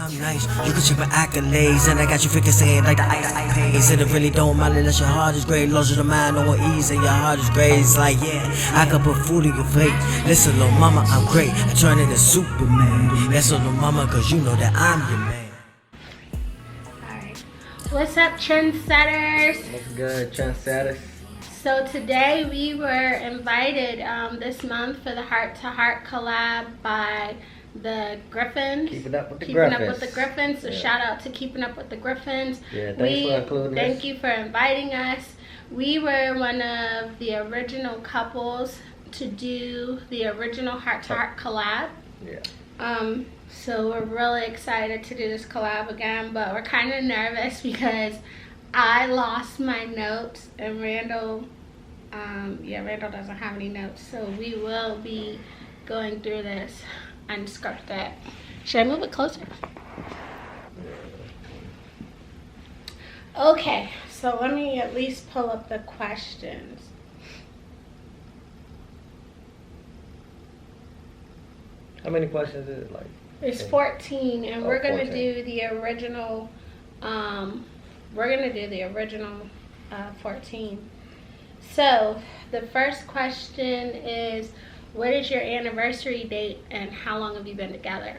I'm nice, you can check my accolades, and I got you freaking saying like the ice pays. And it really don't matter unless your heart is great. Lost your mind on ease, and your heart is great. It's like, yeah, I could put food in your plate. Listen, little mama, I'm great. I turn into Superman. That's little mama, cause you know that I'm your man. Alright. What's up, trendsetters? What's good, trendsetters? So today we were invited this month for the Heart to Heart collab by the Griffins. Keeping Up with the Griffins. So shout out to Keeping Up with the Griffins. Yeah, thanks for including us. Thank you for inviting us. We were one of the original couples to do the original Heart to Heart collab. Yeah. So we're really excited to do this collab again, but we're kind of nervous because I lost my notes and Randall doesn't have any notes, so we will be going through this unscripted. Should I move it closer? Okay, so let me at least pull up the questions. How many questions is it like? There's 14, and we're gonna 14. do the original. We're gonna do the original 14. So the first question is, what is your anniversary date and how long have you been together?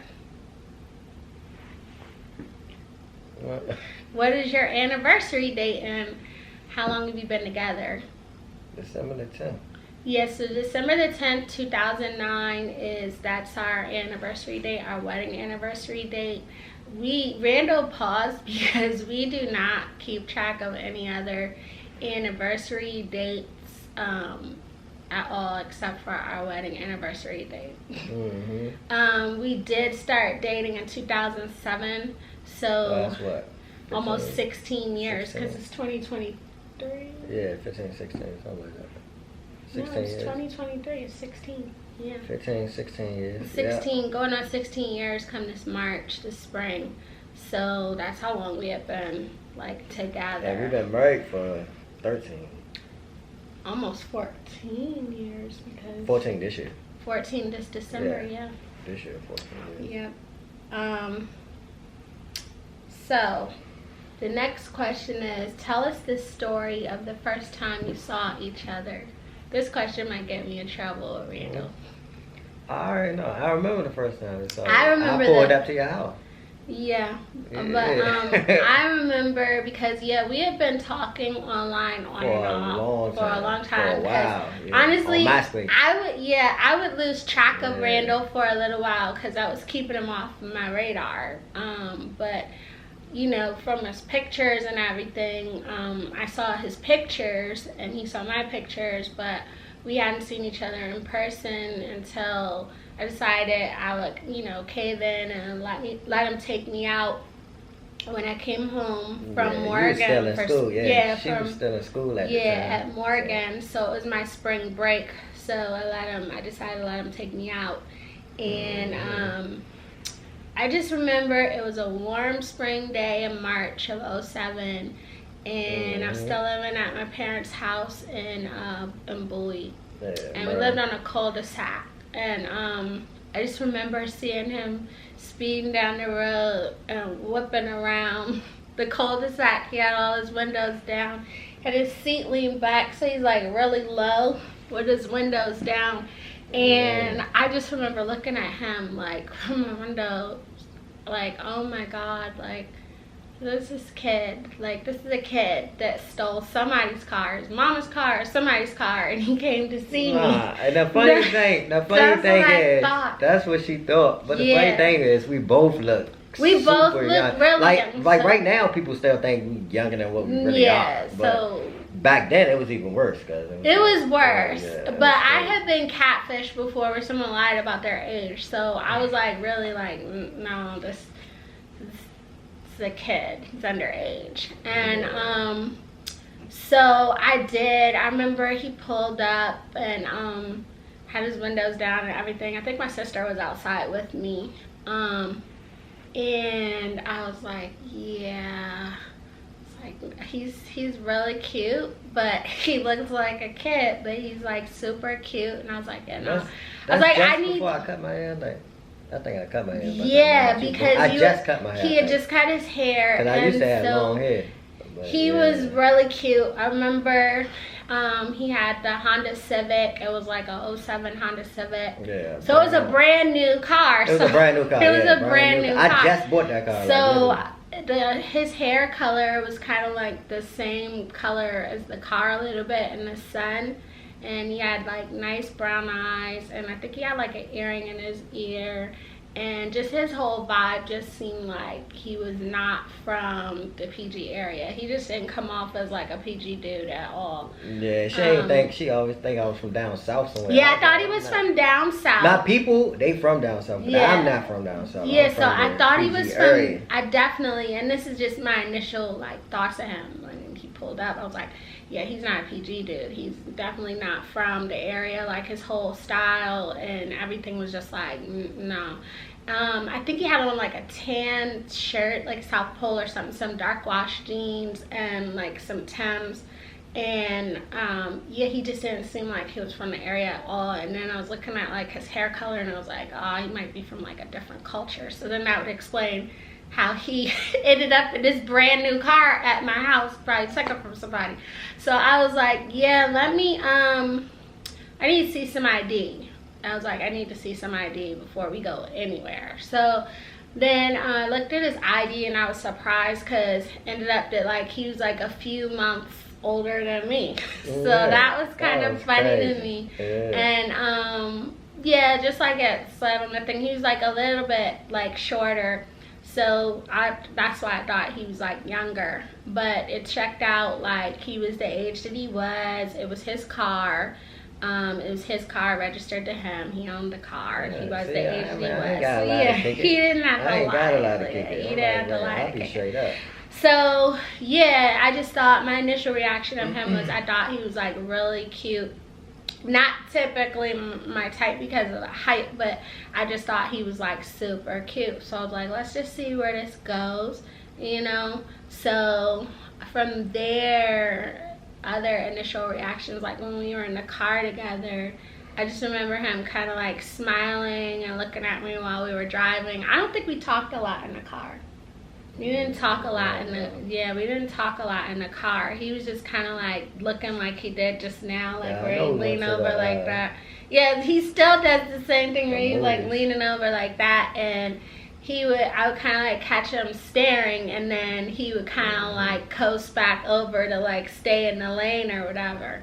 What is your anniversary date and how long have you been together? December the 10th. Yes, so December the 10th, 2009 that's our anniversary date, our wedding anniversary date. Randall paused because we do not keep track of any other anniversary dates at all except for our wedding anniversary date. Mm-hmm. We did start dating in 2007, so that's what? 15, almost 16 years because it's 2023. Yeah, 15, 16, something like that. 16 no, it's years. 2023. It's 16. Yeah. 15, 16 years. 16, yeah. Going on 16 years come this March, this spring. So that's how long we have been like together. Yeah, we've been married for 13. Almost 14 years because 14 this year. 14 this December, yeah. This year, 14 years. Yep. So the next question is, tell us the story of the first time you saw each other. This question might get me in trouble, Randall. I already know. I remember the first time. So I remember I pulled up to your house. Yeah, Yeah. but I remember because we had been talking online on For and a off long for a time. long time. For a while. Yeah. Honestly, On MySpace. I would lose track of Yeah. Randall for a little while because I was keeping him off my radar. But you know, from his pictures and everything, I saw his pictures and he saw my pictures, but we hadn't seen each other in person until I decided I would, cave in and let him take me out when I came home from Morgan. You were still in school, yeah. She from, was still in school at the time. Yeah, at Morgan. So it was my spring break. So I decided to let him take me out. And I just remember it was a warm spring day in March of 07. And I'm still living at my parents' house in Bowie. Yeah, And we lived on a cul-de-sac. And I just remember seeing him speeding down the road and whipping around the cul-de-sac. He had all his windows down. Had his seat leaned back, so he's like really low with his windows down. And I just remember looking at him like from the window, like, oh my God, like, this is a kid that stole somebody's car, his mama's car, somebody's car, and he came to see me. And the funny thing is, that's what she thought. But the funny thing is, we both look We both look young. really young. Like right now, people still think we younger than what we really are. But so back then, it was even worse. It was worse. But I had been catfished before where someone lied about their age. So I was like, really like, no, this is a kid. He's underage. And so I remember he pulled up and had his windows down and everything. I think my sister was outside with me. And I was like, yeah. Like, he's really cute, but he looks like a kid, but he's like super cute. And I was like, yeah, no. That's I was like, just I need. Before I cut my hair, like, I think I cut my hair. Yeah, because I just cut my hair. He had just cut his hair. Because I used to have long hair. He was really cute. I remember he had the Honda Civic. It was like a 07 Honda Civic. Yeah. So it was a brand new car. It was a brand new car. It was a brand new car. I just bought that car. So his hair color was kind of like the same color as the car a little bit in the sun. And he had like nice brown eyes. And I think he had like an earring in his ear. And just his whole vibe just seemed like he was not from the PG area. He just didn't come off as like a PG dude at all. Yeah, she always think I was from down south somewhere. Yeah, I thought he was from down south. Not people, they from down south, but I'm not from down south. Yeah, so I thought he was from, I definitely, and this is just my initial like thoughts of him when he pulled up. I was like, yeah, he's not a PG dude. He's definitely not from the area. Like his whole style and everything was just like, no. I think he had on like a tan shirt, like South Pole or something, some dark wash jeans and like some Timbs. And yeah, he just didn't seem like he was from the area at all. And then I was looking at like his hair color and I was like, oh, he might be from like a different culture. So then that would explain how he ended up in this brand new car at my house, probably took it from somebody. So I was like, yeah, let me, I need to see some ID. I was like, I need to see some ID before we go anywhere. So then I looked at his ID and I was surprised because ended up that like he was like a few months older than me. So that was kind of funny to me. And yeah, just like it said on the thing, he was like a little bit like shorter. So that's why I thought he was like younger, but it checked out like he was the age that he was. It was his car. It was his car registered to him. He owned the car. He was the age that he was. Yeah, he didn't have to lie. I ain't got a lot of kick it. He didn't have to lie. I'll be straight up. So yeah, I just thought my initial reaction of him was I thought he was like really cute. Not typically my type because of the height, but I just thought he was like super cute. So I was like, let's just see where this goes, you know. So from there, other initial reactions, like when we were in the car together, I just remember him kind of like smiling and looking at me while we were driving. I don't think we talked a lot in the car. We didn't talk a lot in the, we didn't talk a lot in the car. He was just kind of like looking like he did just now, like where he leaned over like that. Yeah, he still does the same thing where he's like leaning over like that, and I would kind of like catch him staring, and then he would kind of like coast back over to like stay in the lane or whatever.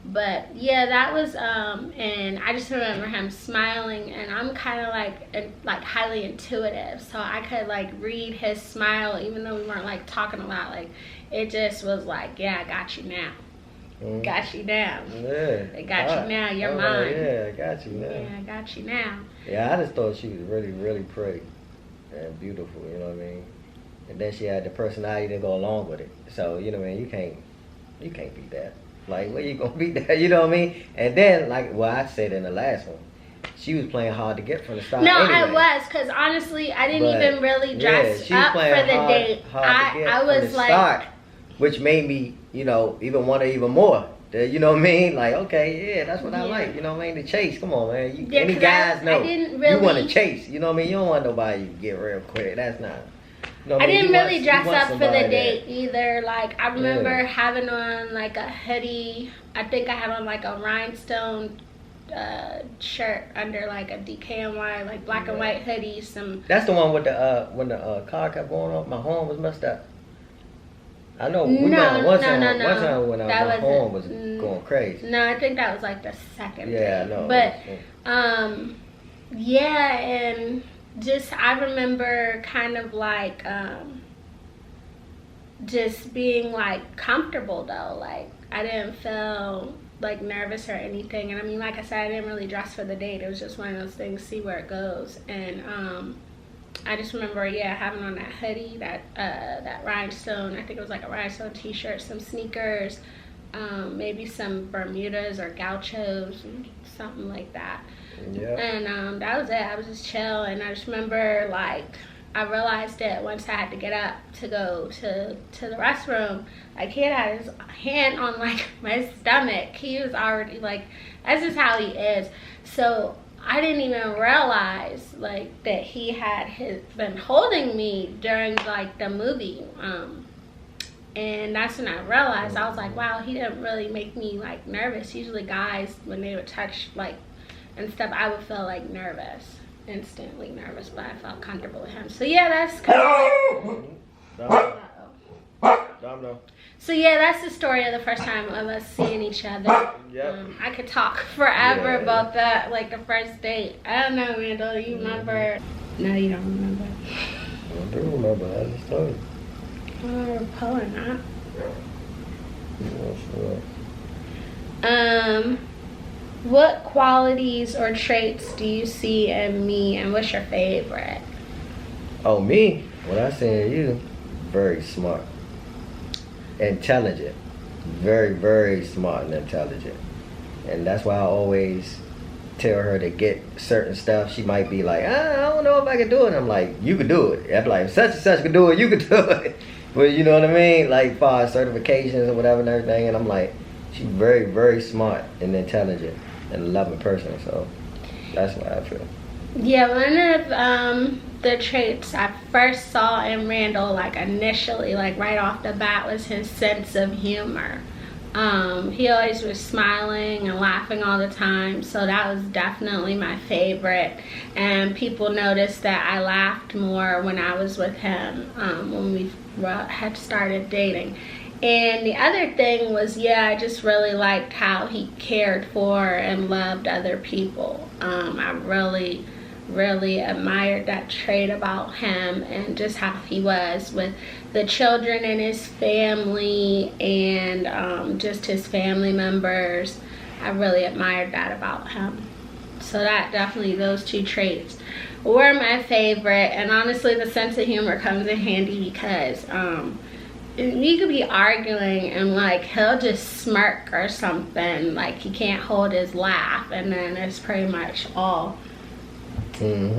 But yeah, that was and I just remember him smiling, and I'm kind of like highly intuitive, so I could like read his smile even though we weren't like talking a lot. Like it just was like, yeah, I got you now. Got you now. Yeah. I got you now. You're mine. Yeah, I got you now. Yeah, I got you now. Yeah, I just thought she was really, really pretty and beautiful. You know what I mean? And then she had the personality to go along with it. So you know what I mean? You can't beat that. Like, where you gonna beat that? You know what I mean? And then, like, well, I said in the last one, she was playing hard to get from the start. No, anyway. I was, because honestly, I didn't even really dress up for the date. I was like, start, which made me, you know, even want her even more. You know what I mean? Like, okay, yeah, that's what I like. You know what I mean? The chase. Come on, man. Any guys know you want to chase. You know what I mean? You don't want nobody to get real quick. That's not. You know I didn't really dress up for the date either. Like, I remember having on like a hoodie. I think I had on like a rhinestone shirt under like a DKNY, like black and white hoodie. That's the one with the when the car kept going off. My horn was messed up. I know we went one time when my horn was going crazy. No, I think that was like the second date. I know. But yeah, and just I remember kind of like just being like comfortable though. Like I didn't feel like nervous or anything. And I mean, like I said, I didn't really dress for the date. It was just one of those things, see where it goes. And I just remember, having on that hoodie, that rhinestone, I think it was like a rhinestone t-shirt, some sneakers, maybe some Bermudas or gauchos, something like that. Yeah. And that was it. I was just chill, and I just remember like I realized it once I had to get up to go to the restroom. Like he had his hand on like my stomach. He was already like, that's just how he is. So I didn't even realize like that he had been holding me during like the movie. And that's when I realized, I was like, wow, he didn't really make me like nervous. Usually guys, when they would touch like and stuff, I would feel like nervous, instantly nervous, but I felt comfortable with him. So yeah, that's kind of So yeah, that's the story of the first time of us seeing each other. Yep. I could talk forever about that, like the first date. I don't know, Randall, you remember? No, you don't remember. I do remember. That's the story. Probably not. Yeah, sure. What qualities or traits do you see in me, and what's your favorite? Oh, me? What I see in you, very smart. Intelligent. Very, very smart and intelligent. And that's why I always tell her to get certain stuff. She might be like, I don't know if I can do it. I'm like, you can do it. I'm like, such and such can do it, you can do it. But you know what I mean? Like, for certifications or whatever and everything. And I'm like, she's very, very smart and intelligent and a loving person. So that's what I feel. Yeah, one of the traits I first saw in Randall, like initially, like right off the bat, was his sense of humor. He always was smiling and laughing all the time, so that was definitely my favorite. And people noticed that I laughed more when I was with him, when we had started dating. And the other thing was, yeah, I just really liked how he cared for and loved other people. I really admired that trait about him, and just how he was with the children in his family and just his family members. I really admired that about him. So that definitely, those two traits were my favorite. And honestly, the sense of humor comes in handy because you could be arguing and like he'll just smirk or something, like he can't hold his laugh, and then it's pretty much all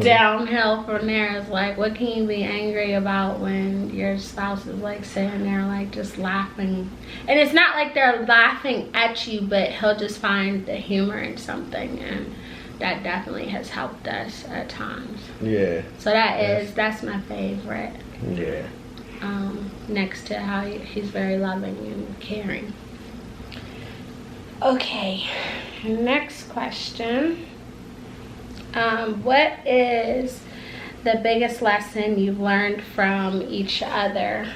downhill from there. It's like, what can you be angry about when your spouse is like sitting there like just laughing? And it's not like they're laughing at you, but he'll just find the humor in something, and that definitely has helped us at times. Yeah. So that's my favorite. Yeah. Next to how he's very loving and caring. Okay, next question. What is the biggest lesson you've learned from each other?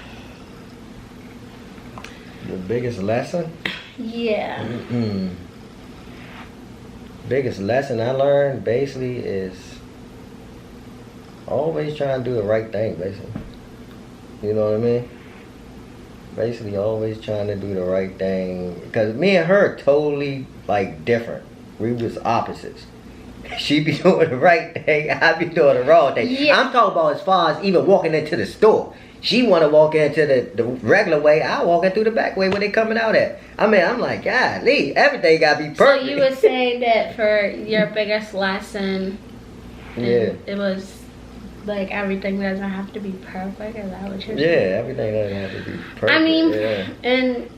The biggest lesson? Yeah. Biggest lesson I learned basically is always trying to do the right thing, basically. You know what I mean? Basically always trying to do the right thing. Because me and her are totally like different. We was opposites. She be doing the right thing, I be doing the wrong thing. Yeah. I'm talking about as far as even walking into the store. She want to walk into the regular way. I walk in through the back way where they coming out at. I mean, I'm like, golly, everything got to be perfect. So you were saying that for your biggest lesson, yeah, it was like everything doesn't have to be perfect. Is that what you're saying? Yeah, everything doesn't have to be perfect. I mean, yeah. and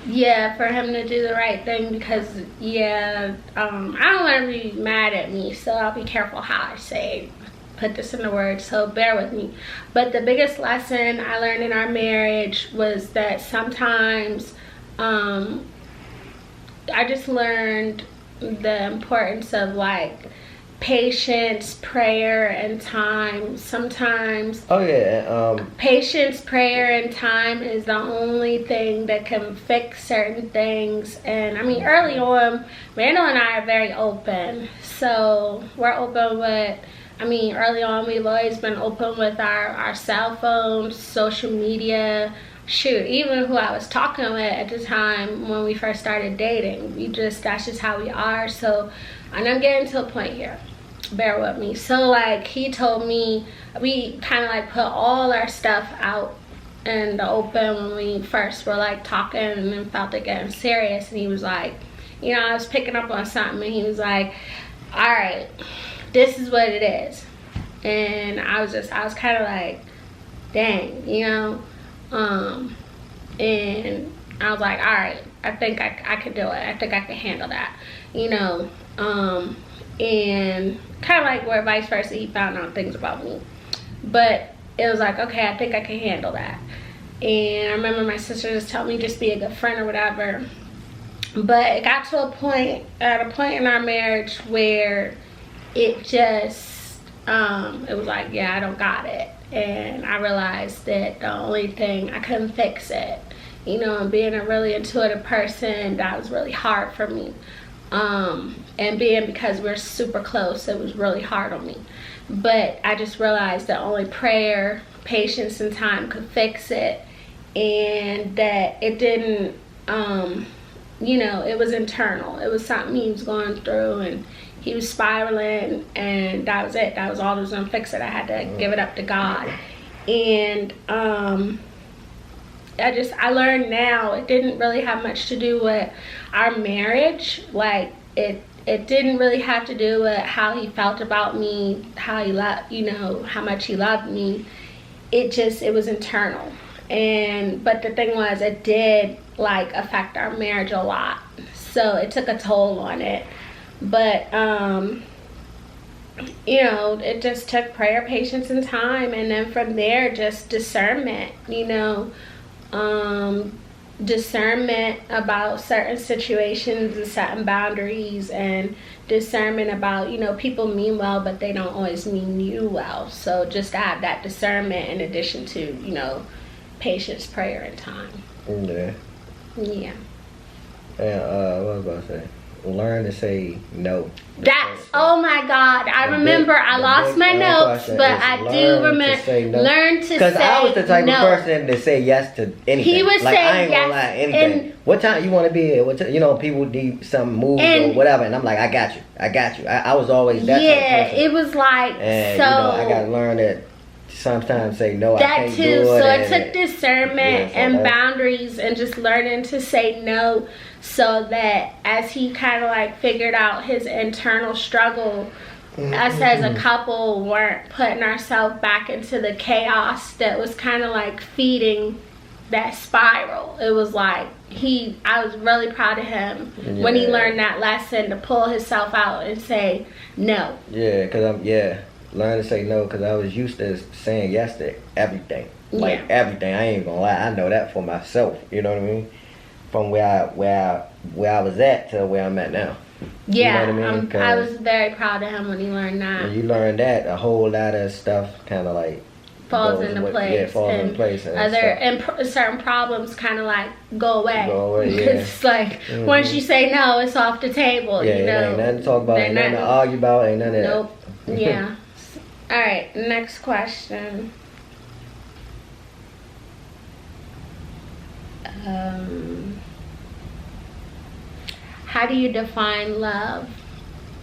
yeah, for him to do the right thing, because I don't want to be mad at me, so I'll be careful how I say, put this in the words, so bear with me. But the biggest lesson I learned in our marriage was that sometimes I just learned the importance of like patience, prayer, and time. Sometimes patience, prayer, and time is the only thing that can fix certain things. And I mean, early on, Randall and I are very open, so we're open with, I mean, early on we've always been open with our cell phones, social media, shoot, even who I was talking with at the time when we first started dating. That's just how we are. So, and I'm getting to a point here, bear with me. So like, he told me, we kind of like put all our stuff out in the open when we first were like talking and then felt it getting serious. And he was like, you know, I was picking up on something, and he was like, all right, this is what it is. And I was kind of like, dang, you know. And I was like, all right, I think I could do it. I think I can handle that, you know. and kind of like where vice versa, he found out things about me. But it was like, okay, I think I can handle that. And I remember my sister just telling me just be a good friend or whatever. But it got to a point in our marriage where it just, it was like, yeah, I don't got it. And I realized that the only thing, I couldn't fix it. You know, and being a really intuitive person, that was really hard for me. And being, because we're super close, it was really hard on me. But I just realized that only prayer, patience, and time could fix it. And that it didn't, you know, it was internal. It was something he was going through, and he was spiraling, and that was it. That was all that was gonna fix it. I had to give it up to God. And I learned now it didn't really have much to do with our marriage. Like it didn't really have to do with how he felt about me, how he loved, you know, how much he loved me. It was internal. But the thing was, it did like affect our marriage a lot. So it took a toll on it. But you know, it just took prayer, patience, and time, and then from there, just discernment, you know, discernment about certain situations and certain boundaries, and discernment about, you know, people mean well, but they don't always mean you well. So just to have that discernment in addition to, you know, patience, prayer, and time. Yeah. Yeah. And what was I about to say? Learn to say no. That's, oh my God. I remember I lost my notes, but I do remember. Learn to say no. Because I was the type of person to say yes to anything. He would like, say I ain't yes. Gonna lie, anything. What time you want to be here? You know, people need some moves or whatever, and I'm like, I got you. I was always that type of person. It was like, and, so. You know, I got to learn that sometimes say no, I that can't too. do it. So it took discernment and boundaries and just learning to say no, so that as he kind of like figured out his internal struggle, us as a couple weren't putting ourselves back into the chaos that was kind of like feeding that spiral. It was like I was really proud of him when he learned that lesson to pull himself out and say no. Yeah, because learn to say no, because I was used to saying yes to everything. Like everything. I ain't gonna lie. I know that for myself. You know what I mean? From where I was at to where I'm at now. Yeah, you know what I mean? I was very proud of him when he learned that. When you learn that, a whole lot of stuff kind of like falls into place. Yeah, falls into place. And certain problems kind of like go away. Yeah. It's like once you say no, it's off the table. Yeah, you know? ain't nothing to talk about, ain't nothing to argue about, ain't none of that. Nope. Yeah. All right, next question. How do you define love?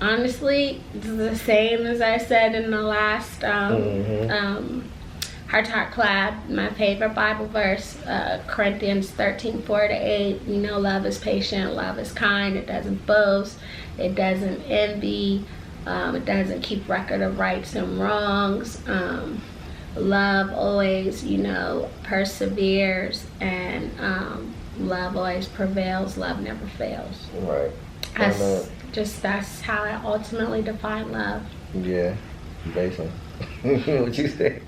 Honestly, it's the same as I said in the last Heart to Heart Collab. My favorite Bible verse, Corinthians 13:4-8. You know, love is patient, love is kind, it doesn't boast, it doesn't envy, it doesn't keep record of rights and wrongs. Love always, you know, perseveres, and love always prevails, love never fails. Right. That's how I ultimately define love. Yeah, basically. What you say?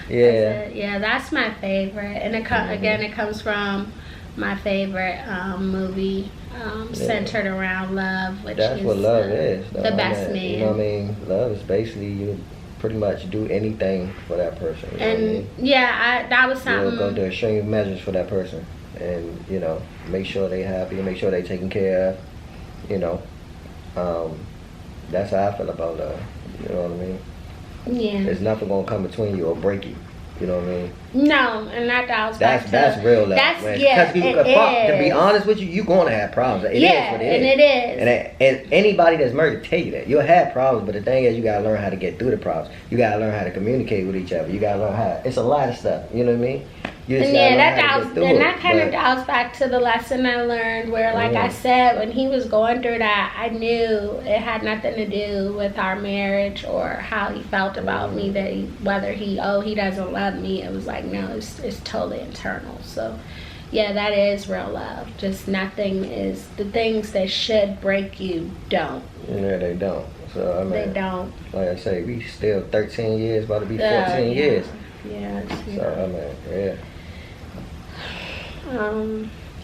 Yeah, that's my favorite, and again, it comes from my favorite movie centered around love, which that's is what love is. The Best Man. You know what I mean? Love is basically you pretty much do anything for that person. You know what I mean? That was something. You'll go to extreme measures for that person, and you know, make sure they happy, make sure they taken care of. You know, that's how I feel about love. You know what I mean? Yeah. There's nothing gonna come between you or break you. You know what I mean? No, and that's real love. Because to be honest with you, you're gonna have problems. It is what it is. And it is. And anybody that's married tell you that you'll have problems, but the thing is, you gotta learn how to get through the problems. You gotta learn how to communicate with each other. You gotta learn how. It's a lot of stuff. You know what I mean? That kind of dials back to the lesson I learned where, like I said, when he was going through that, I knew it had nothing to do with our marriage or how he felt about me, that whether he doesn't love me. It was like, no, it's totally internal. So yeah, that is real love. Just nothing is, the things that should break you don't. Yeah, they don't. So I mean, They don't. Like I say, we still 13 years, about to be 14 Yeah. years. Yeah. So I mean, yeah.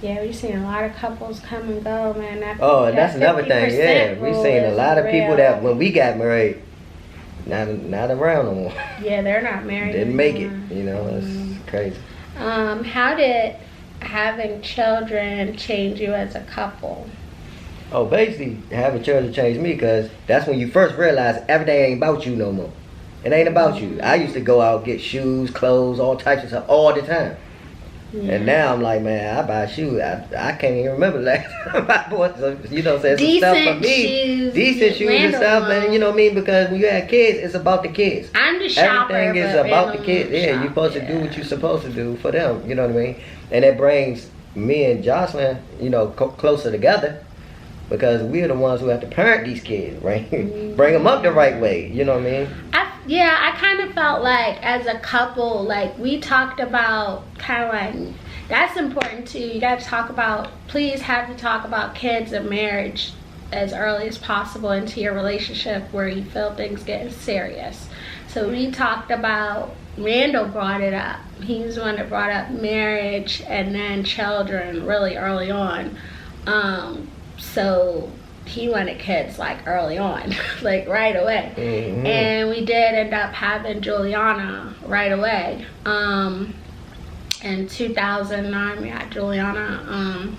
Yeah, we've seen a lot of couples come and go, man. And that's another thing. Yeah, we've seen a lot of people that when we got married, not around no more. Yeah, they're not married. Didn't make it. anymore. You know, it's crazy. How did having children change you as a couple? Oh, basically, having children changed me because that's when you first realize everything ain't about you no more. It ain't about you. I used to go out, get shoes, clothes, all types of stuff all the time. Yeah. And now I'm like, man, I buy shoes. I can't even remember last time I bought some, you know what I'm saying? Some stuff for me. Shoes, decent shoes and stuff. And you know what I mean? Because when you have kids, it's about the kids. I'm the shopper. Everything is about the kids. Yeah, you're supposed to do what you're supposed to do for them. You know what I mean? And it brings me and Jocelyn, you know, closer together. Because we're the ones who have to parent these kids, right? Bring them up the right way. You know what I mean? I kind of felt like as a couple, like we talked about kind of like, that's important too. You got to talk about, please have to talk about kids and marriage as early as possible into your relationship where you feel things getting serious. So we talked about, Randall brought it up. He was the one that brought up marriage and then children really early on. So he wanted kids like early on, like right away. Mm-hmm. And we did end up having Juliana right away. In 2009 we had Juliana.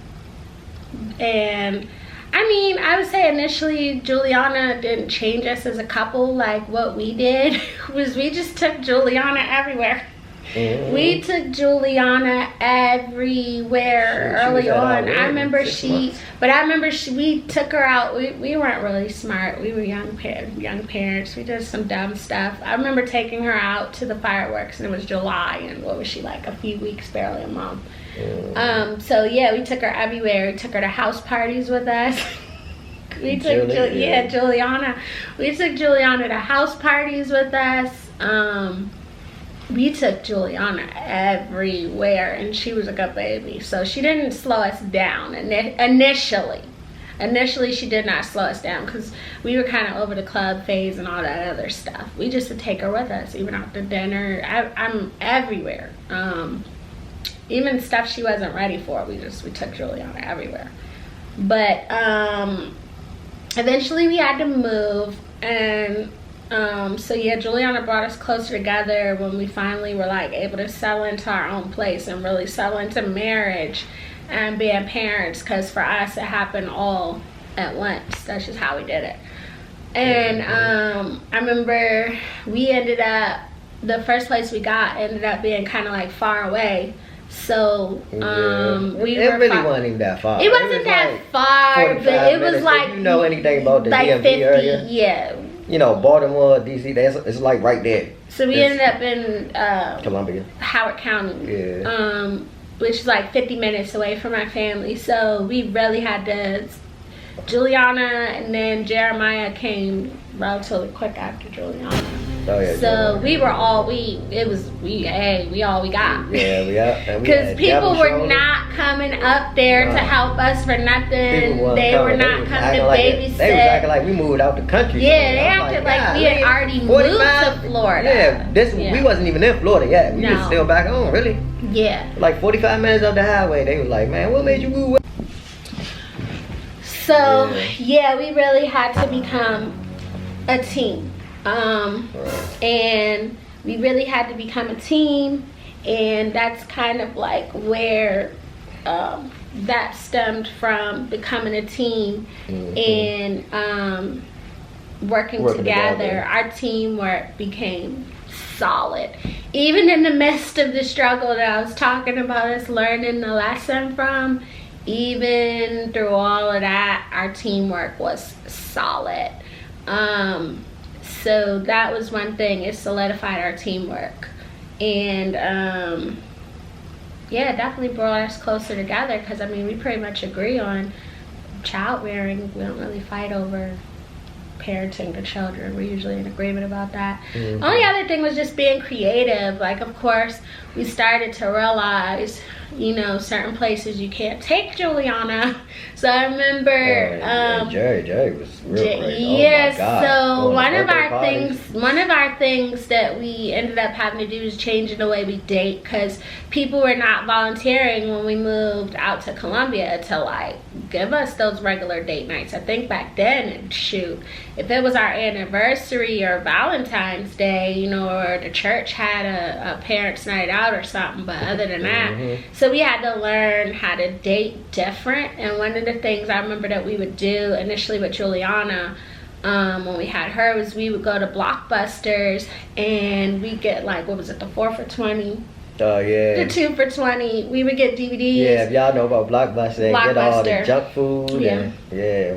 And I mean, I would say initially Juliana didn't change us as a couple. Like what we did was we just took Juliana everywhere. Mm-hmm. We took Juliana everywhere early on. I remember we took her out. We weren't really smart. We were young parents. We did some dumb stuff. I remember taking her out to the fireworks, and it was July, and what was she, like a few weeks, barely a month. Mm-hmm. So yeah, we took her everywhere. We took her to house parties with us. We took Juliana. We took Juliana to house parties with us. We took Juliana everywhere, and she was a good baby. So she didn't slow us down initially. Initially, she did not slow us down because we were kind of over the club phase and all that other stuff. We just would take her with us, even out to dinner. I'm everywhere. Even stuff she wasn't ready for, we took Juliana everywhere. But eventually, we had to move, and so yeah, Juliana brought us closer together when we finally were like able to settle into our own place and really settle into marriage and being parents, because for us it happened all at once. That's just how we did it. And I remember we ended up, the first place we got ended up being kind of like far away. So it really wasn't even that far. It wasn't that far, but it was like, if you know anything about the like DMV 50, area, yeah. You know, Baltimore, DC, it's like right there. So we ended up in Columbia, Howard County, which is like 50 minutes away from my family. So we really had to, Juliana and then Jeremiah came relatively quick after Juliana. Oh, yeah, so we were all we all we got. Yeah, we are. Because people were not coming up there to help us for nothing. They were not coming to babysit. They was acting like we moved out the country. Yeah, they acted like we had already moved to Florida. Yeah, we wasn't even in Florida yet. We was still back home, really. Yeah. Like 45 minutes up the highway. They was like, man, what made you move? So yeah, we really had to become a team. And we really had to become a team, and that's kind of like where that stemmed from, becoming a team and working together. Our teamwork became solid. Even in the midst of the struggle that I was talking about us learning the lesson from, even through all of that, our teamwork was solid. So that was one thing, it solidified our teamwork. And yeah, it definitely brought us closer together, because I mean, we pretty much agree on child rearing. We don't really fight over parenting the children. We're usually in agreement about that. Mm-hmm. Only other thing was just being creative. Like, of course, we started to realize, you know, certain places you can't take Juliana. So I remember Jerry was real great. Yes, oh my God. so Going one of our things that we ended up having to do is changing the way we date, because people were not volunteering when we moved out to Columbia to like give us those regular date nights. I think back then, shoot, if it was our anniversary or Valentine's Day, you know, or the church had a parents' night out or something, but other than that, so we had to learn how to date different. And one of the things I remember that we would do initially with Juliana, when we had her, was we would go to Blockbusters and we get like, what was it, the 4 for $20? Oh yeah. The 2 for $20. We would get DVDs. Yeah, if y'all know about Blockbuster, they get all the junk food and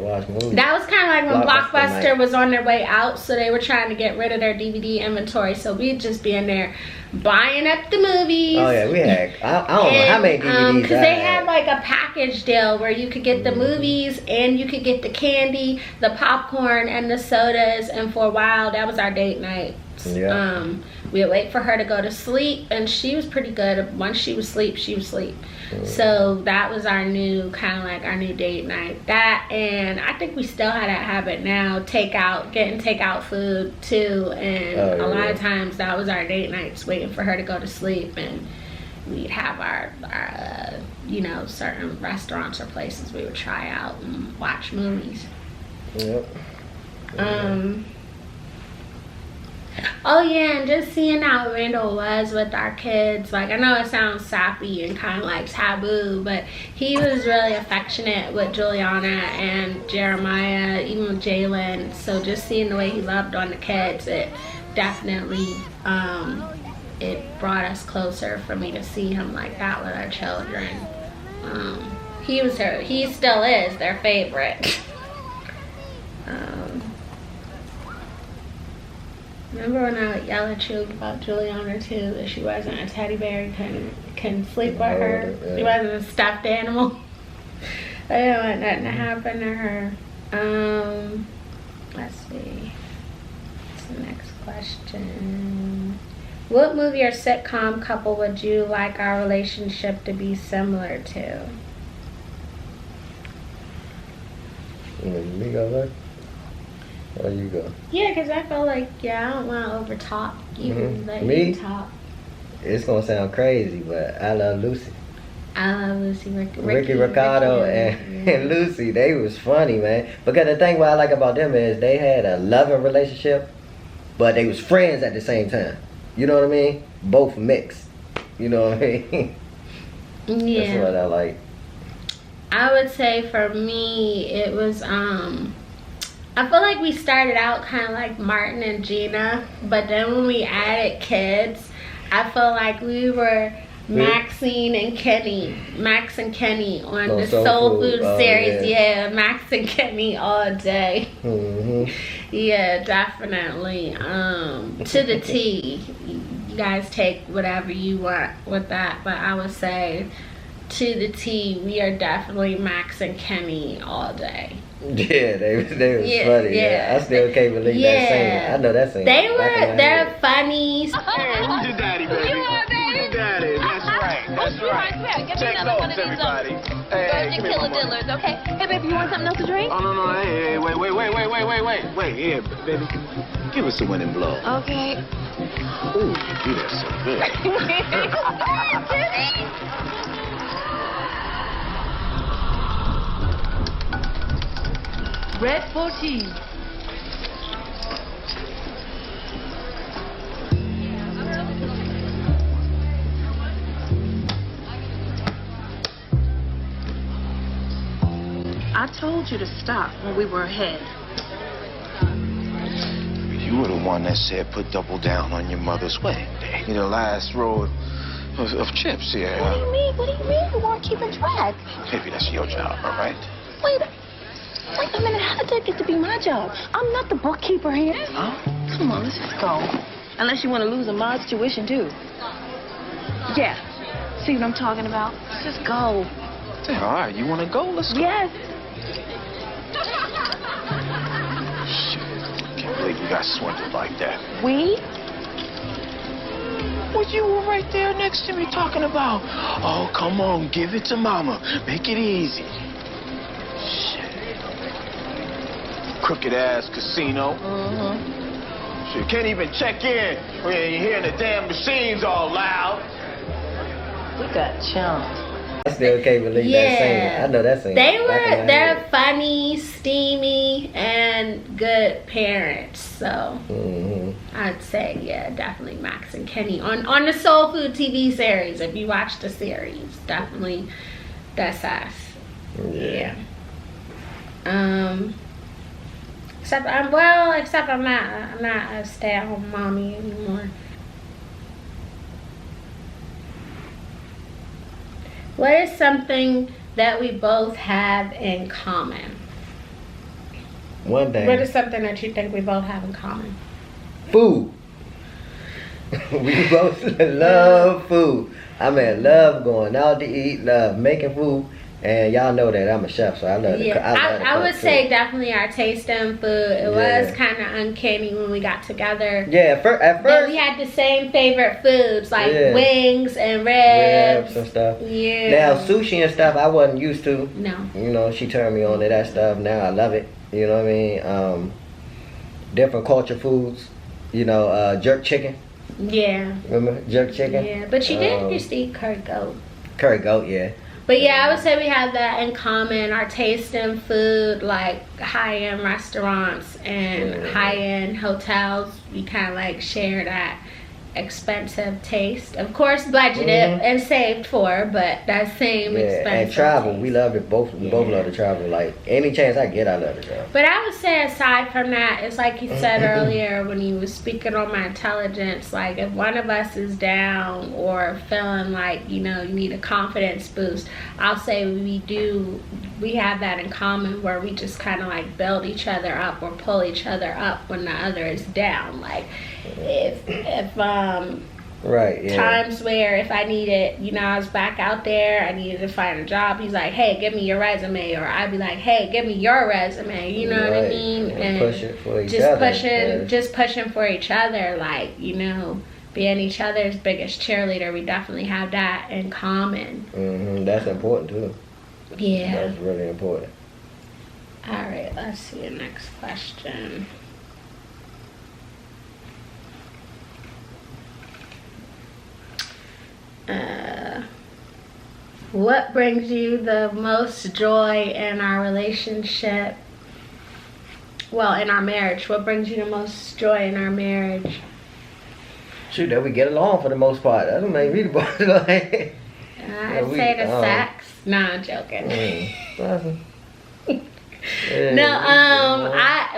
watch movies. That was kind of like when Blockbuster night. was on their way out, so they were trying to get rid of their DVD inventory. So we'd just be in there buying up the movies. Oh yeah, we had I don't know how many DVDs. Because they had like a package deal where you could get the movies and you could get the candy, the popcorn, and the sodas. And for a while, that was our date night. Yeah. We would wait for her to go to sleep, and she was pretty good. Once she was asleep, she was asleep. So that was our new, kind of like our new date night. That, and I think we still had that habit now, getting takeout food too. And a lot of times that was our date nights, waiting for her to go to sleep, and we'd have our you know, certain restaurants or places we would try out and watch movies. Yep. Oh yeah, and just seeing how Randall was with our kids. Like, I know it sounds sappy and kind of like taboo, but he was really affectionate with Juliana and Jeremiah, even with Jalen. So just seeing the way he loved on the kids, it definitely it brought us closer for me to see him like that with our children. He still is their favorite. Remember when I would yell at you about Juliana too, that she wasn't a teddy bear and couldn't sleep with her? She wasn't a stuffed animal. I didn't want nothing to happen to her. Let's see. What's the next question? What movie or sitcom couple would you like our relationship to be similar to? Me go first? There you go. Yeah, because I feel like, I don't want to overtalk you. Let Me? you talk. It's going to sound crazy, but I love Lucy. I love Lucy. Ricky Ricardo and Lucy, they was funny, man. Because the thing what I like about them is they had a loving relationship, but they was friends at the same time. You know what I mean? Both mixed. You know what I mean? Yeah. That's what I like. I would say for me, it was, I feel like we started out kind of like Martin and Gina, but then when we added kids, I feel like we were Max and Kenny on the Soul Food series. Yeah, Max and Kenny all day. Yeah, definitely. To the T. You guys take whatever you want with that, but I would say to the T, we are definitely Max and Kenny all day. Yeah, they was funny. Yeah. I still can't believe that scene. I know that scene. They're funny. Hey, who's your daddy, baby? You are, baby. Who's your daddy? That's right. That's right. Take notes, everybody. Hey, Virgin Killadillers, okay? Hey, baby, you want something else to drink? Oh, no, hey, wait, here, baby, give us a winning blow. Okay. Ooh, you did so good. Red 14. I told you to stop when we were ahead. You were the one that said put double down on your mother's wedding day. You're the last row of chips here. What do you mean? What do you mean you weren't keeping track? Maybe that's your job, all right? Wait a minute, how did that get to be my job? I'm not the bookkeeper here. Huh? Come on, let's just go. Unless you want to lose a mod's tuition, too. Yeah. See what I'm talking about? Let's just go. Yeah, all right, you want to go? Let's go. Yes. Shit. believe you got swindled like that. We? Well, you were right there next to me talking about, oh, come on, give it to mama. Make it easy. Shit. Crooked ass casino. Shit, can't even check in when you're hearing the damn machines all loud. We got chumped. I still can't believe that scene. I know that scene. They're funny, steamy, and good parents. So I'd say, yeah, definitely Max and Kenny on the Soul Food TV series. If you watch the series, definitely that's us. Yeah. Except I'm not a stay-at-home mommy anymore. What is something that we both have in common? One thing. What is something that you think we both have in common? Food. We both love food. I mean, love going out to eat, love making food. And y'all know that I'm a chef, so I love to cook. I would say definitely our taste in food. It was kind of uncanny when we got together. Yeah, at first. We had the same favorite foods, like wings and ribs and stuff. Yeah. Now, sushi and stuff I wasn't used to. No. You know, she turned me on to that stuff. Now I love it. You know what I mean? Different culture foods. You know, jerk chicken. Yeah. Remember jerk chicken? Yeah, but you didn't used to eat curry goat. Curry goat, yeah. But yeah, I would say we have that in common. Our taste in food, like high-end restaurants and high-end hotels, we kind of like share that expensive taste. Of course, budgeted and saved for, but that same expensive and travel. taste. We love it both. We both love to travel. Like any chance I get, I love to travel. But I would say aside from that, it's like you said earlier when you was speaking on my intelligence, like if one of us is down or feeling like, you know, you need a confidence boost, I'll say we have that in common where we just kind of like build each other up or pull each other up when the other is down. Like if times where if I needed, you know, I was back out there, I needed to find a job, he's like, hey, give me your resume, or I'd be like, hey, give me your resume, you know what I mean? And push it for each other. Just pushing for each other, like, you know, being each other's biggest cheerleader. We definitely have that in common. That's important too. Yeah. That's really important. All right, let's see the next question. What brings you the most joy in our relationship? Well, in our marriage. What brings you the most joy in our marriage? Shoot, that we get along for the most part. That don't make me the boss. Like, I'd say the sex. Nah, I'm joking.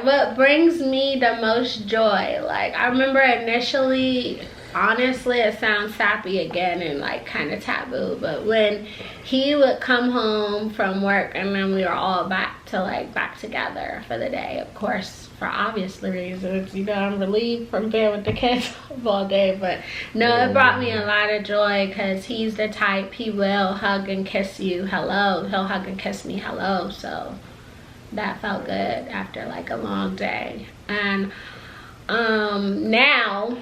What brings me the most joy? Like, I remember initially, honestly, it sounds sappy again and like kind of taboo, but when he would come home from work and then we were all back together for the day, of course, for obvious reasons, you know, I'm relieved from being with the kids all day, but no, it brought me a lot of joy because he's the type, he will hug and kiss you hello, he'll hug and kiss me hello, so that felt good after like a long day. And now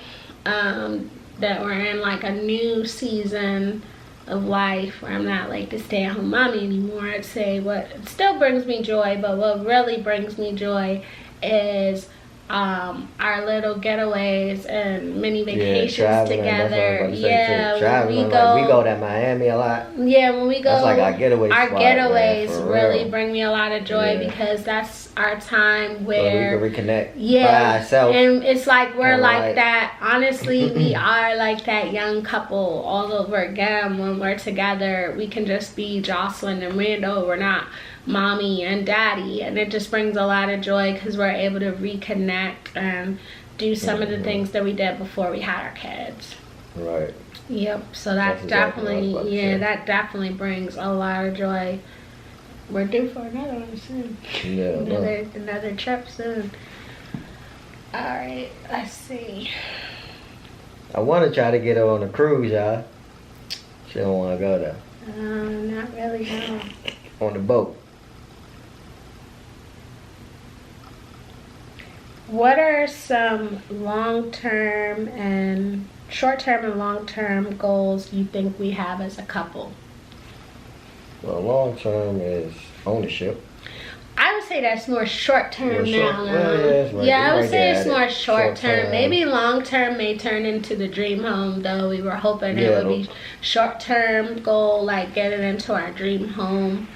that we're in like a new season of life where I'm not like the stay-at-home mommy anymore, I'd say what still brings me joy, but what really brings me joy is our little getaways and mini vacations together. We go to Miami a lot. Yeah, when we go, that's like our getaway spot, getaways man, really bring me a lot of joy because that's our time where we can reconnect by ourselves. And it's like we're like that. Honestly, we are like that young couple all over again. When we're together, we can just be Jocelyn and Randall. We're not mommy and daddy, and it just brings a lot of joy because we're able to reconnect and do some of the things that we did before we had our kids. Right. Yep. So that that definitely brings a lot of joy. We're due for another one soon. Yeah. Another trip soon. All right. Let's see. I want to try to get her on a cruise, y'all. She don't want to go there. Not really. No. On the boat. What are some long-term and short-term and long-term goals you think we have as a couple? Well, long term is ownership. I would say that's more short-term Well, now. that's right. Yeah, I You're would right say there it's at it. more short-term. Short-term. Maybe long-term may turn into the dream home, though. We were hoping it would be short-term goal, like getting into our dream home.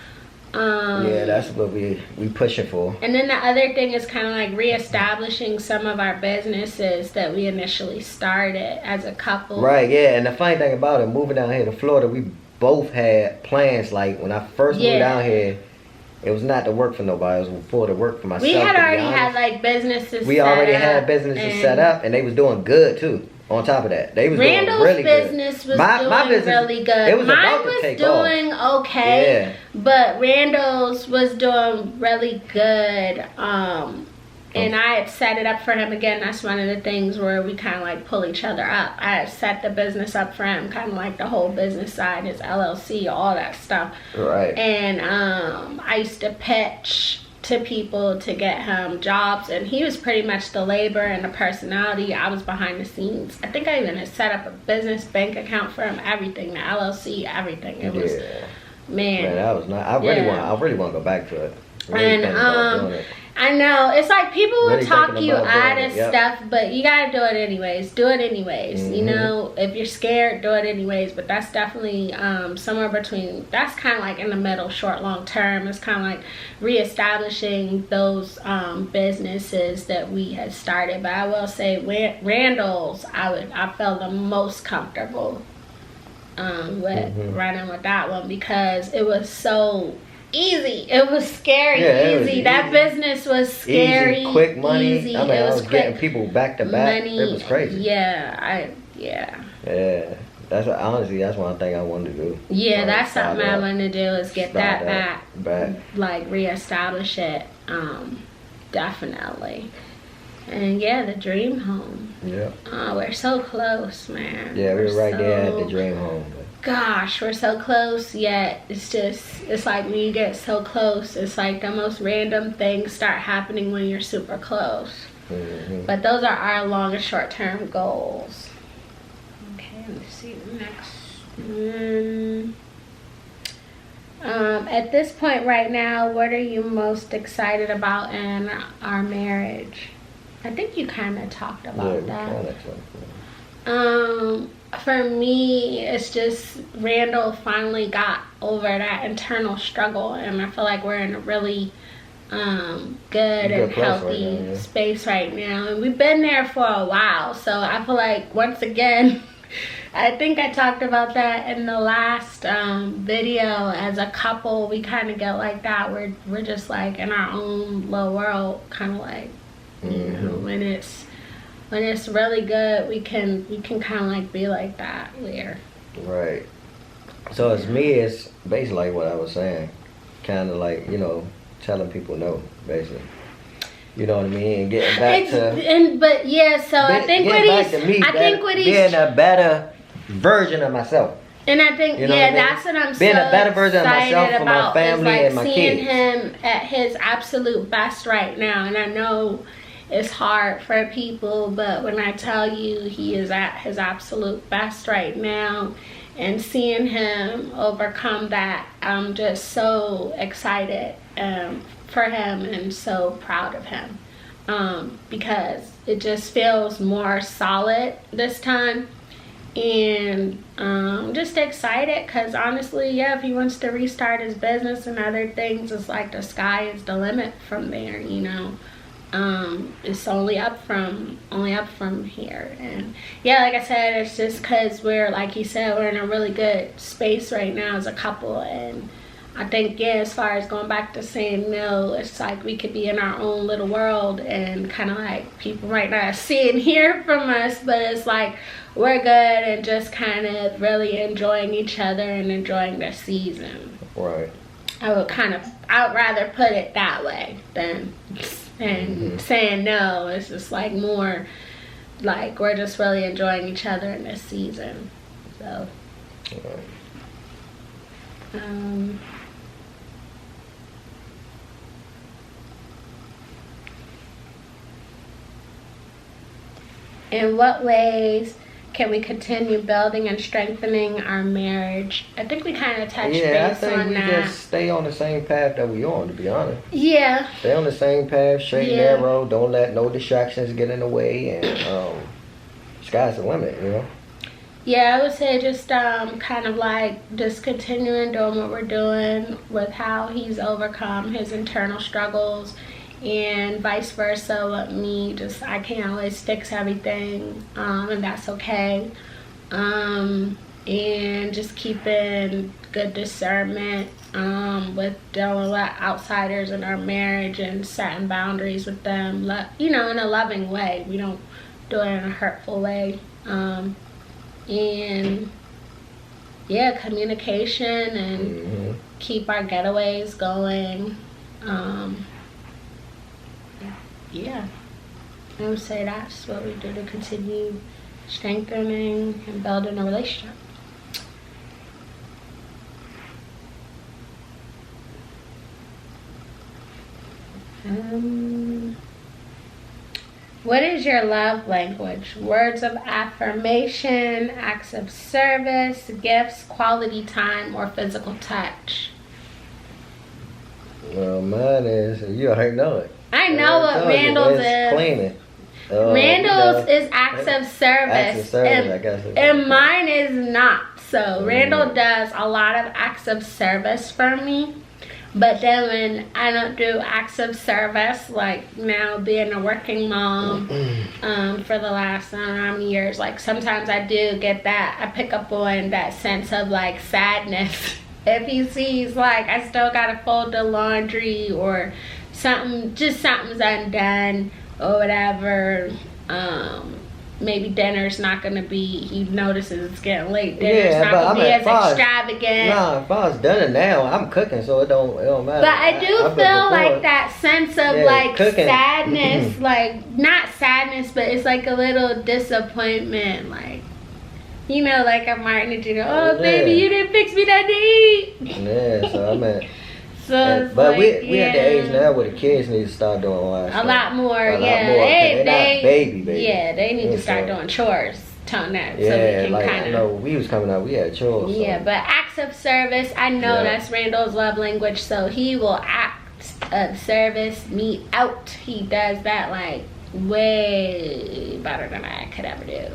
Yeah, that's what we pushing for. And then the other thing is kind of like reestablishing some of our businesses that we initially started as a couple. Right, yeah. And the funny thing about it, moving down here to Florida, we both had plans. Like when I first moved down here, it was not to work for nobody. It was for to work for myself. We had already had like businesses. We already had businesses set up, and they was doing good too. On top of that, they was Randall's doing really business good. was doing business, really good. It was Mine about to was take doing off. okay, Yeah. but Randall's was doing really good. And I had set it up for him again. That's one of the things where we kind of like pull each other up. I had set the business up for him, kind of like the whole business side, his LLC, all that stuff. Right. And I used to pitch to people to get him jobs, and he was pretty much the labor and the personality. I was behind the scenes. I think I even had set up a business bank account for him, everything, the LLC, everything. It was man, that was not. I really want to go back to it. Really and I know it's like people will Really talk you about out doing of it, yep. stuff, but you gotta do it anyways. Do it anyways. You know, if you're scared, do it anyways. But that's definitely somewhere between. That's kind of like in the middle, short, long term. It's kind of like reestablishing those businesses that we had started. But I will say, Randall's, I felt the most comfortable with running with that one because it was so easy. It was scary. Easy. That business was scary. Easy, quick money. Easy. I mean, I was getting quick people back to back. money. It was crazy. Yeah. That's what, honestly, that's one thing I wanted to do. Yeah, that's something I want to do is get that back. Like reestablish it. Definitely. And yeah, the dream home. Yeah. Oh, we're so close, man. Yeah, we were right there at the dream home. Gosh, we're so close, yet it's like when you get so close, it's like the most random things start happening when you're super close. But those are our long and short term goals. Okay, let me see the next one. At this point right now, what are you most excited about in our marriage? I think you kind of talked about that. For me, it's just Randall finally got over that internal struggle, and I feel like we're in a really good and healthy space right now. And we've been there for a while, so I feel like once again, I think I talked about that in the last video. As a couple, we kind of get like that. We're just like in our own little world, kind of like you know, when it's really good, we can kind of like be like that. Right. So as me, it's basically like what I was saying, kind of like, you know, telling people no, basically. You know what I mean? And getting back I think what he's being a better version of myself. And I think, you know that's what I'm being so a better version of myself excited for my about, family is like and my seeing kids. him at his absolute best right now. And I know it's hard for people, but when I tell you he is at his absolute best right now, and seeing him overcome that, I'm just so excited for him and so proud of him, because it just feels more solid this time. And just excited because honestly, if he wants to restart his business and other things, it's like the sky is the limit from there, you know. It's only up from here. And yeah, like I said, it's just because we're, like he said, we're in a really good space right now as a couple. And I think, as far as going back to saying no, it's like we could be in our own little world and kind of like people might not see and hear from us, but it's like we're good and just kind of really enjoying each other and enjoying the season. Right. I would rather put it that way than saying no. It's just like more like we're just really enjoying each other in this season. So In what ways can we continue building and strengthening our marriage? I think we kind of touched base on that. Yeah, I think we just stay on the same path that we on, to be honest. Yeah. Stay on the same path, straight and narrow. Don't let no distractions get in the way, and sky's the limit, you know? Yeah, I would say just kind of like just continuing doing what we're doing with how he's overcome his internal struggles, and vice versa with me. Just I can't always fix everything, and that's okay. And just keeping good discernment with dealing with outsiders in our marriage and setting boundaries with them, in a loving way. We don't do it in a hurtful way. And yeah, communication and keep our getaways going. Yeah, I would say that's what we do to continue strengthening and building a relationship. What is your love language? Words of affirmation, acts of service, gifts, quality time, or physical touch? Well, mine is, you already know it. I know what Randall's is. Cleaning. Randall's is acts of service. Acts of service, I guess. And mine is not. So Randall does a lot of acts of service for me. But then when I don't do acts of service, like now being a working mom for the last I don't know how many years, like sometimes I do get that, I pick up on that sense of like sadness. If he sees like I still gotta fold the laundry or something's undone or whatever, maybe dinner's not gonna be, he notices it's getting late, dinner's not gonna be as extravagant. Nah, if I was done it now, I'm cooking, so it don't matter. But I do feel like that sense of like cooking. Sadness, like not sadness, but it's like a little disappointment, like, like a Martin and Gina, baby, you didn't fix me that to eat. Yeah, so I mean. So but like, we at the age now where the kids need to start doing a lot more. They're not baby. Yeah, they need to start doing chores. Tone that. Yeah, so we can like kind of. we was coming out, we had chores. Yeah, so. But acts of service, I know that's Randall's love language. So he will act of service me out. He does that like way better than I could ever do.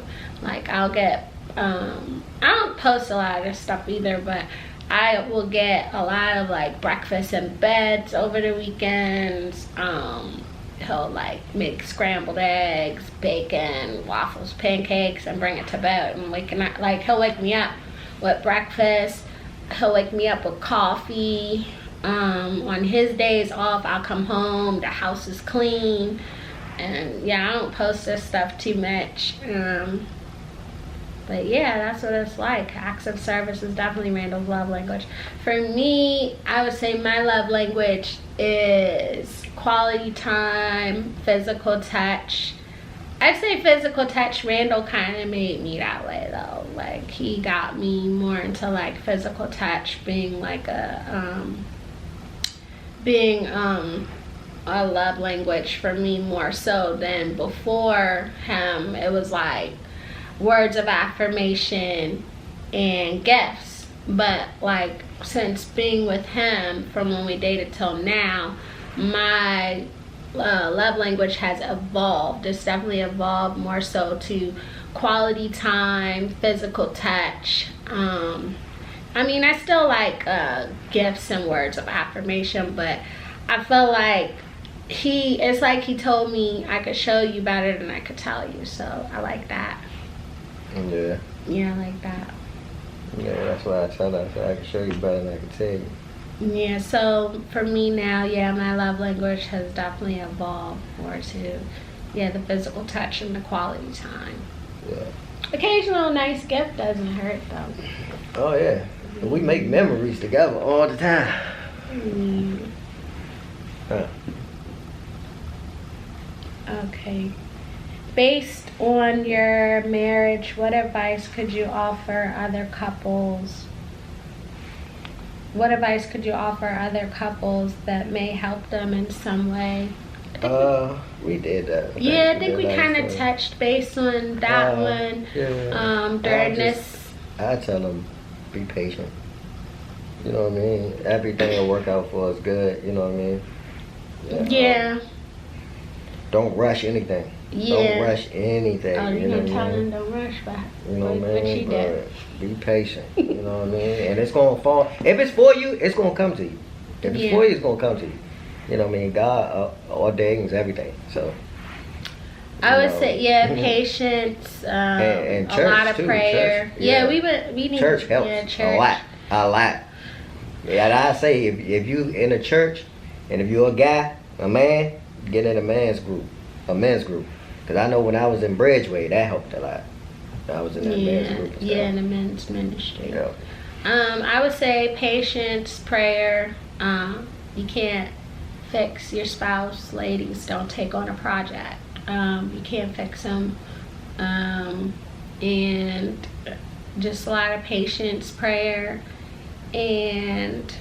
Like I'll get. I don't post a lot of this stuff either, but I will get a lot of like breakfast in beds over the weekends. He'll like make scrambled eggs, bacon, waffles, pancakes, and bring it to bed. And he'll wake me up with breakfast. He'll wake me up with coffee. On his days off, I'll come home. The house is clean, and I don't post this stuff too much. But yeah, that's what it's like. Acts of service is definitely Randall's love language. For me, I would say my love language is quality time, physical touch. I'd say physical touch. Randall kind of made me that way though. Like he got me more into like physical touch, being like a love language for me more so than before him. It was like words of affirmation and gifts. But like since being with him from when we dated till now, my love language has evolved. It's definitely evolved more so to quality time, physical touch. I mean, I still like gifts and words of affirmation, but I feel like it's like he told me I could show you better than I could tell you. So I like that. Yeah. Yeah, I like that. Yeah, that's why I tell her, so I can show you better than I can tell you. Yeah, so for me now, my love language has definitely evolved more to, the physical touch and the quality time. Yeah. Occasional nice gift doesn't hurt though. Oh yeah, we make memories together all the time. Huh. Okay. Based on your marriage, what advice could you offer other couples? What advice could you offer other couples that may help them in some way We did that. Yeah, I think we did kind of last touched base on that one. Yeah. During this. I tell them, be patient. You know what I mean? Everything will work out for us good. You know what I mean? Yeah. Don't rush anything. Yeah. Don't rush anything. Oh, you know what I telling mean? don't rush back. You know what I mean? What you did. Be patient. You know what I mean? And it's gonna fall. If it's for you, it's gonna come to you. If it's for you, it's gonna come to you. You know what I mean? God ordains everything. So. I would say, patience, and church, a lot of too. prayer. Church, We need church helps church. a lot. Yeah, and I say if you in a church, and if you're a guy, a man, get in a men's group, because I know when I was in Bridgeway, that helped a lot. I was in that men's group. And stuff. In the men's ministry. Yeah. I would say patience, prayer. You can't fix your spouse, ladies. Don't take on a project. You can't fix them. And just a lot of patience, prayer, and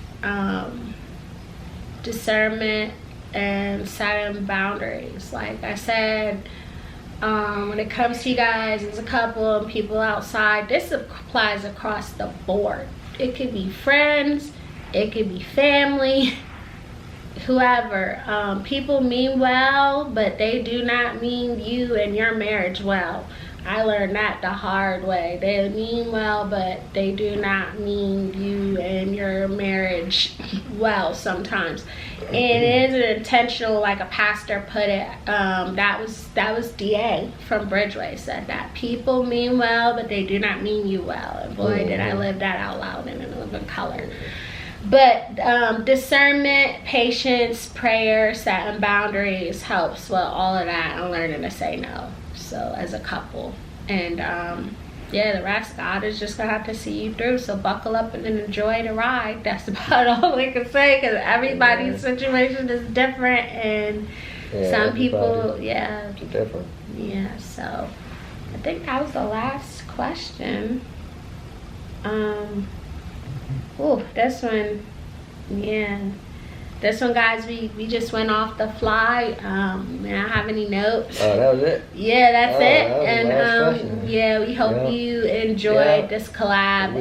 discernment, and setting boundaries. Like I said, when it comes to you guys as a couple and people outside, this applies across the board. It could be friends, it could be family, whoever. People mean well, but they do not mean you and your marriage well. I learned that the hard way. They mean well, but they do not mean you and your marriage well sometimes. And it is intentional, like a pastor put it. That was DA from Bridgeway said that. People mean well, but they do not mean you well. And boy, did I live that out loud and in living color. But discernment, patience, prayer, setting boundaries helps with all of that and learning to say no. So as a couple, and the rest God is just gonna have to see you through. So buckle up and enjoy the ride. That's about all I can say, because everybody's situation is different, and some people, it's different. Yeah. So I think that was the last question. This one, This one, guys, we just went off the fly. I don't have any notes. Oh, that was it? Yeah, that's it. That was and the last question. we hope you enjoyed this collab.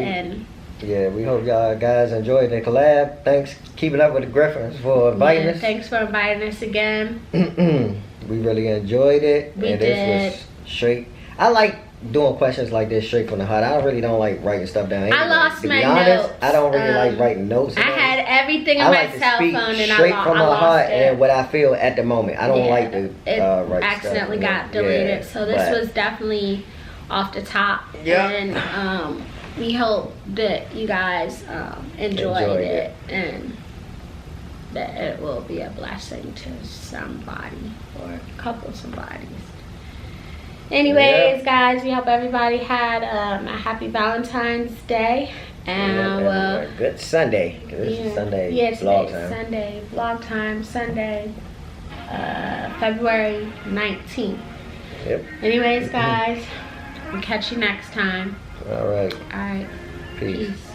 We hope y'all guys enjoyed the collab. Thanks, keeping up with the Griffins for inviting us. Thanks for inviting us again. We really enjoyed it. We did. This was straight. I like doing questions like this straight from the heart. I really don't like writing stuff down. Anyway. I lost my notes. I don't really like writing notes. I had everything on my cell phone, and straight from my heart it. and what I feel at the moment. I don't like to write accidentally stuff. got deleted. So this was definitely off the top. Yeah. And we hope that you guys enjoyed it and that it will be a blessing to somebody or a couple of somebodies. Anyways, guys, we hope everybody had a happy Valentine's Day. And a good Sunday. This is Sunday vlog time. Sunday vlog time. Sunday, February 19th. Yep. Anyways, guys, we'll catch you next time. All right. All right. Peace. Peace.